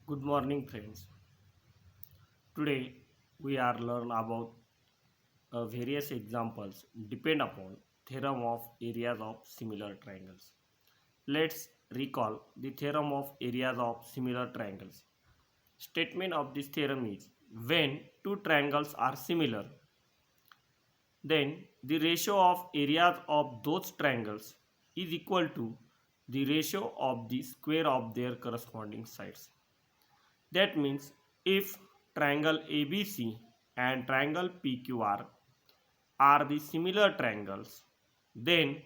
Good morning, friends. Today we are learn about various examples depend upon theorem of areas of similar triangles. Let's recall the theorem of areas of similar triangles. Statement of this theorem is when two triangles are similar, then the ratio of areas of those triangles is equal to the ratio of the square of their corresponding sides. That means if triangle ABC and triangle PQR are the similar triangles, then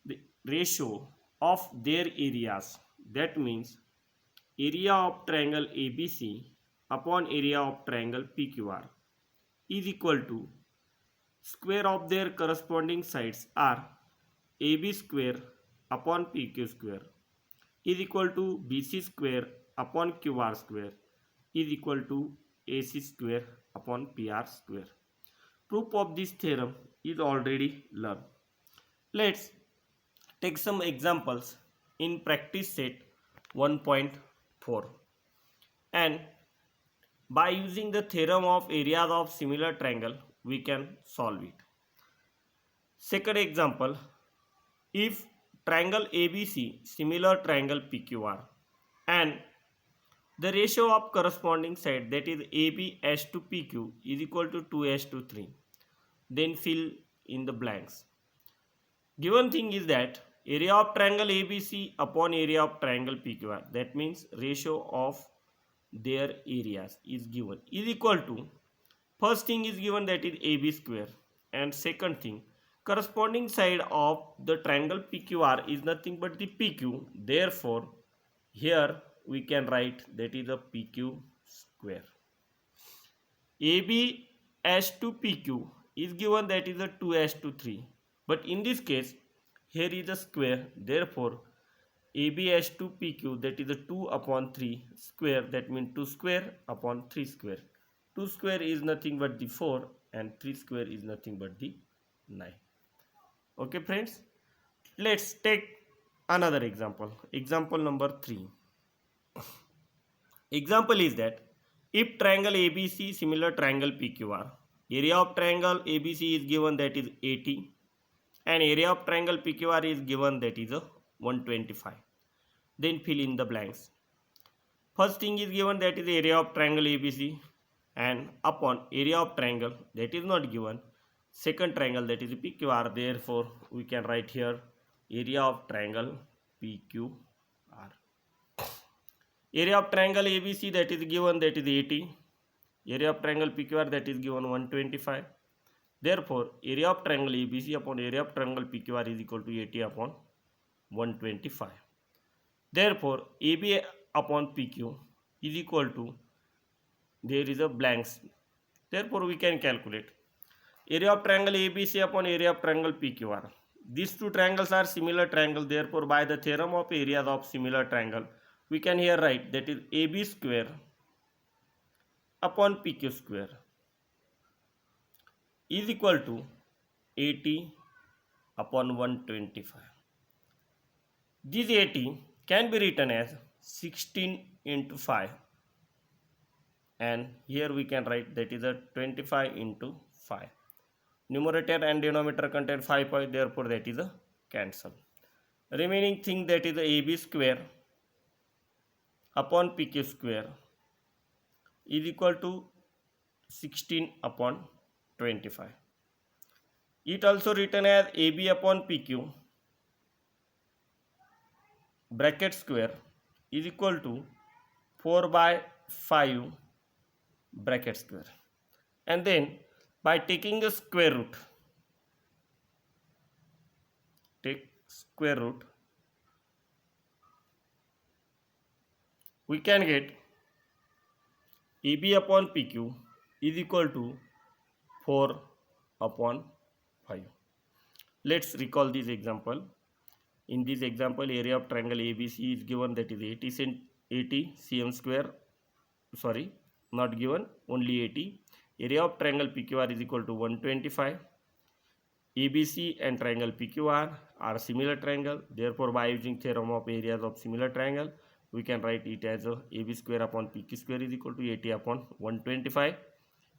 the ratio of their areas, that means area of triangle ABC upon area of triangle PQR is equal to square of their corresponding sides are AB square upon PQ square is equal to BC square upon QR square is equal to AC square upon PR square. Proof of this theorem is already learned. Let's take some examples in practice set 1.4, and by using the theorem of areas of similar triangle we can solve it. Second example, if triangle ABC similar triangle PQR and the ratio of corresponding side, that is AB as to PQ, is equal to 2 as to 3. Then fill in the blanks. Given thing is that area of triangle ABC upon area of triangle PQR, that means ratio of their areas is given, is equal to, first thing is given, that is AB square, and second thing, corresponding side of the triangle PQR is nothing but the PQ. Therefore here we can write that is a PQ square. AB as to PQ is given, that is a 2 as to 3, but in this case here is a square, therefore AB as to PQ, that is a 2 upon 3 square, that means 2 square upon 3 square. 2 square is nothing but the 4 and 3 square is nothing but the 9. Okay friends, let's take another example. Example number 3. Example is that if triangle ABC similar triangle PQR, area of triangle ABC is given, that is 80, and area of triangle PQR is given, that is a 125. Then fill in the blanks. First thing is given, that is area of triangle ABC, and upon area of triangle that is not given, second triangle, that is PQR, therefore we can write here area of triangle PQR. Area of triangle ABC that is given, that is 80. Area of triangle PQR that is given 125. Therefore area of triangle ABC upon area of triangle PQR is equal to 80 upon 125. Therefore AB upon PQ is equal to, there is a blanks, therefore we can calculate area of triangle ABC upon area of triangle PQR. These two triangles are similar triangle, therefore by the theorem of areas of similar triangle we can here write that is AB square upon PQ square is equal to 80 upon 125. This 80 can be written as 16 into 5, and here we can write that is a 25 into 5. Numerator and denominator contain 5, therefore that is a cancel. Remaining thing, that is a AB square upon PQ square is equal to 16 upon 25. It also written as AB upon PQ bracket square is equal to 4 by 5 bracket square, and then by taking the square root, take square root, we can get AB upon PQ is equal to 4 upon 5. Let's recall this example. In this example, area of triangle ABC is given, that is 80 cm square, sorry, not given, only 80. Area of triangle PQR is equal to 125. ABC and triangle PQR are similar triangle, therefore by using theorem of areas of similar triangle we can write it as a AB square upon PQ square is equal to 80 upon 125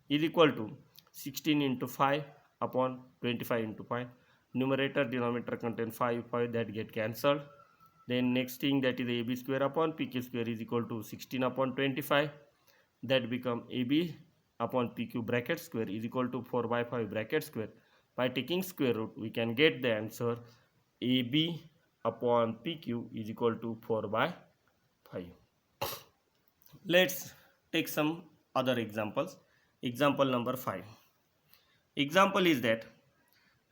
is equal to 16 into 5 upon 25 into 5. Numerator denominator contain 5 that get cancelled. Then next thing, that is AB square upon PQ square is equal to 16 upon 25. That become AB upon PQ bracket square is equal to 4 by 5 bracket square. By taking square root, we can get the answer AB upon PQ is equal to 4 by 5. Let's take some other examples. Example number 5. Example is that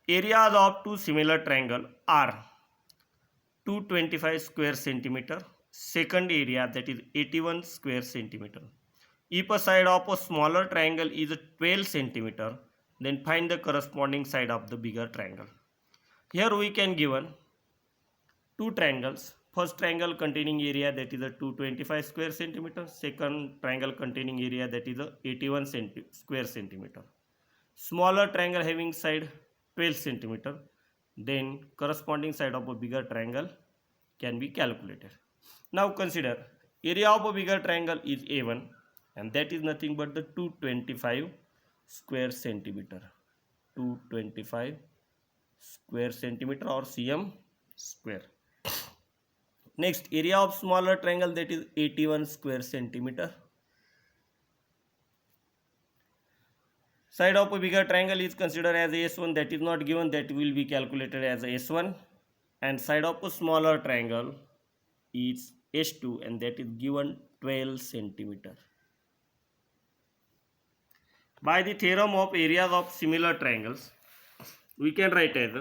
areas of two similar triangle are 225 square centimeter. Second area, that is 81 square centimeter. If a side of a smaller triangle is 12 centimeter, then find the corresponding side of the bigger triangle. Here we can given two triangles. First triangle containing area, that is a 225 square centimeter. Second triangle containing area, that is a 81 square centimeter. Smaller triangle having side 12 centimeter. Then corresponding side of a bigger triangle can be calculated. Now consider area of a bigger triangle is A1, and that is nothing but the 225 square centimeter. 225 square centimeter or cm square. Next, area of smaller triangle, that is 81 square centimeter. Side of a bigger triangle is considered as S1, that is not given, that will be calculated as S1. And side of a smaller triangle is S2, and that is given 12 centimeter. By the theorem of areas of similar triangles, we can write as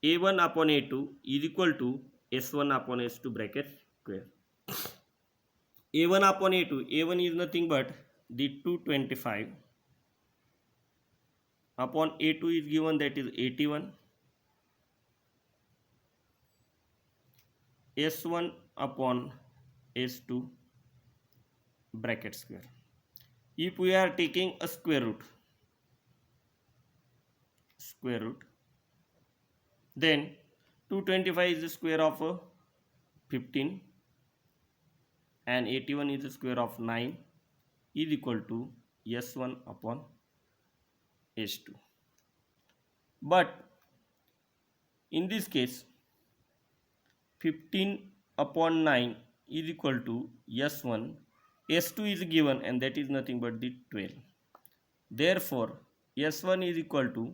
A1 upon A2 is equal to S1 upon S2 bracket square. A1 upon A2, A1 is nothing but the 225 upon A2 is given, that is 81. S1 upon S2 bracket square. If we are taking a square root, then 225 is the square of 15 and 81 is the square of 9 is equal to S1 upon S2. But in this case, 15 upon 9 is equal to S1. S2 is given, and that is nothing but the 12. Therefore, S1 is equal to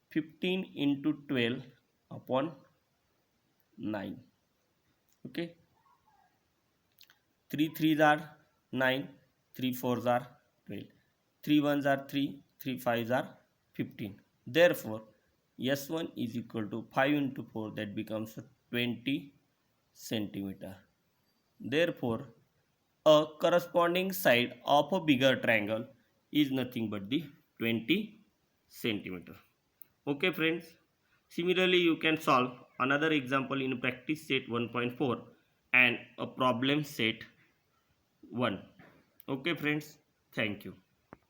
15 into 12 upon 9. Okay. 3 3s are 9, 3 4s are 12, 3 1s are 3, 3 5s are 15. Therefore, S1 is equal to 5 into 4, that becomes 20 centimeter. Therefore, a corresponding side of a bigger triangle is nothing but the 20 centimeter. Okay friends, similarly you can solve another example in practice set 1.4 and a problem set 1. Okay friends, thank you.